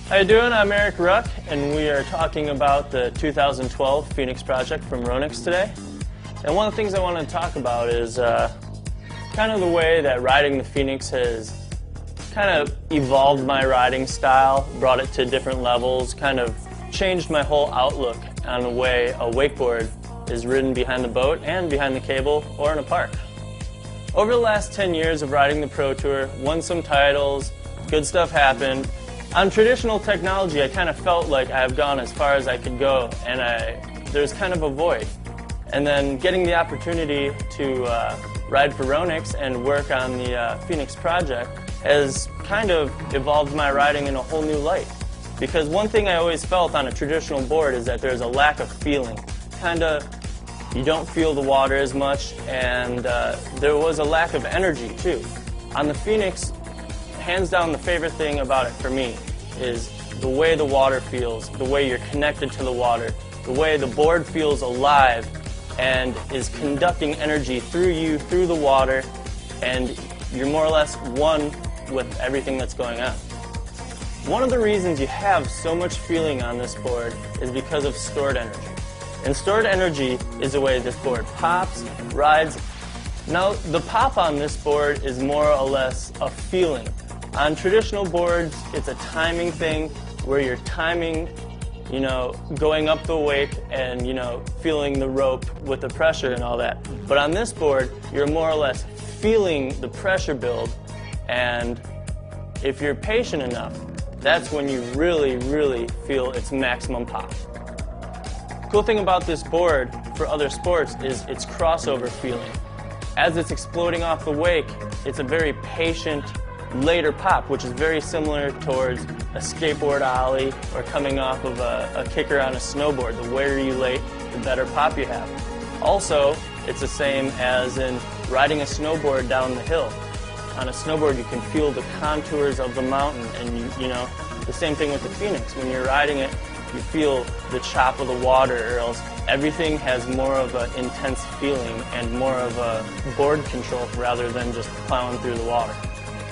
How you doing? I'm Eric Ruck, and we are talking about the 2012 Phoenix project from Ronix today. And one of the things I want to talk about is kind of the way that riding the Phoenix has kind of evolved my riding style, brought it to different levels, kind of changed my whole outlook on the way a wakeboard is ridden behind the boat and behind the cable or in a park. Over the last 10 years of riding the Pro Tour, won some titles, good stuff happened. On traditional technology, I kind of felt like I've gone as far as I could go, and there's kind of a void. And then getting the opportunity to ride for Ronix and work on the Phoenix project has kind of evolved my riding in a whole new light. Because one thing I always felt on a traditional board is that there's a lack of feeling. You don't feel the water as much, and there was a lack of energy too. On the Phoenix, hands down the favorite thing about it for me is the way the water feels, the way you're connected to the water, the way the board feels alive and is conducting energy through you, through the water, and you're more or less one with everything that's going on. One of the reasons you have so much feeling on this board is because of stored energy. And stored energy is the way this board pops, rides. Now, the pop on this board is more or less a feeling. On traditional boards, it's a timing thing where you're timing, going up the wake and, feeling the rope with the pressure and all that. But on this board, you're more or less feeling the pressure build, and if you're patient enough, that's when you really, really feel its maximum pop. Cool thing about this board for other sports is its crossover feeling. As it's exploding off the wake, it's a very patient, later pop, which is very similar towards a skateboard ollie or coming off of a kicker on a snowboard. The later you late, the better pop you have. Also, it's the same as in riding a snowboard down the hill. On a snowboard, you can feel the contours of the mountain, and the same thing with the Phoenix. When you're riding it, you feel the chop of the water, or else everything has more of an intense feeling and more of a board control rather than just plowing through the water.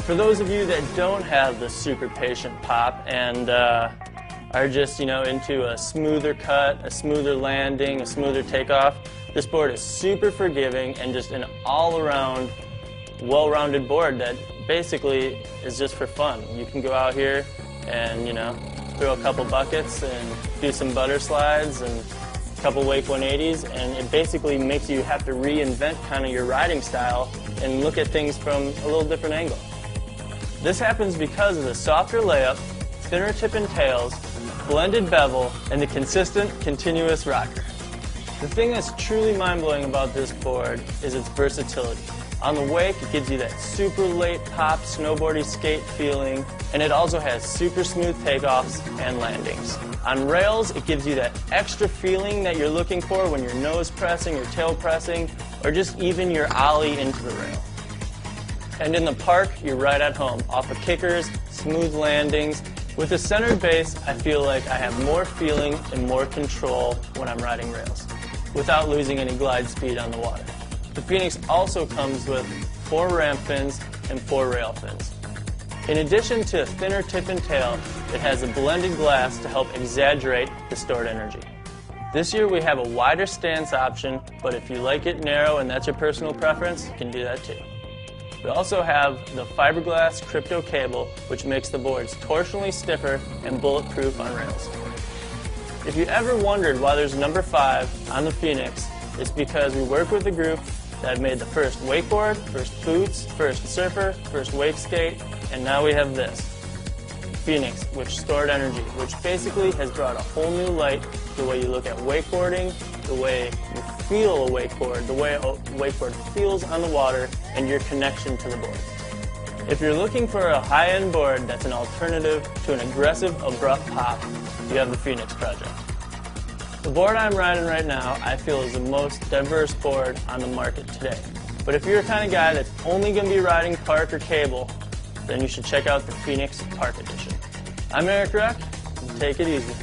For those of you that don't have the super patient pop and are just into a smoother cut, a smoother landing, a smoother takeoff, this board is super forgiving and just an all-around, well-rounded board that basically is just for fun. You can go out here and throw a couple buckets and do some butter slides and a couple wake 180s, and it basically makes you have to reinvent kind of your riding style and look at things from a little different angle. This happens because of the softer layup, thinner tip and tails, blended bevel, and the consistent, continuous rocker. The thing that's truly mind-blowing about this board is its versatility. On the wake, it gives you that super late pop, snowboardy skate feeling, and it also has super smooth takeoffs and landings. On rails, it gives you that extra feeling that you're looking for when you're nose pressing or tail pressing, or just even your ollie into the rail. And in the park, you're right at home, off of kickers, smooth landings. With the centered base, I feel like I have more feeling and more control when I'm riding rails, without losing any glide speed on the water. The Phoenix also comes with 4 ramp fins and 4 rail fins. In addition to a thinner tip and tail, it has a blended glass to help exaggerate the stored energy. This year we have a wider stance option, but if you like it narrow and that's your personal preference, you can do that too. We also have the Fiberglass crypto cable, which makes the boards torsionally stiffer and bulletproof on rails. If you ever wondered why there's number 5 on the Phoenix, it's because we work with a group that made the first wakeboard, first boots, first surfer, first wake skate, and now we have this, Phoenix, which stored energy, which basically has brought a whole new light to the way you look at wakeboarding, the way you feel a wakeboard, the way a wakeboard feels on the water, and your connection to the board. If you're looking for a high-end board that's an alternative to an aggressive, abrupt pop, you have the Phoenix project. The board I'm riding right now, I feel is the most diverse board on the market today. But if you're the kind of guy that's only going to be riding park or cable, then you should check out the Phoenix Park Edition. I'm Eric Ruck, and take it easy.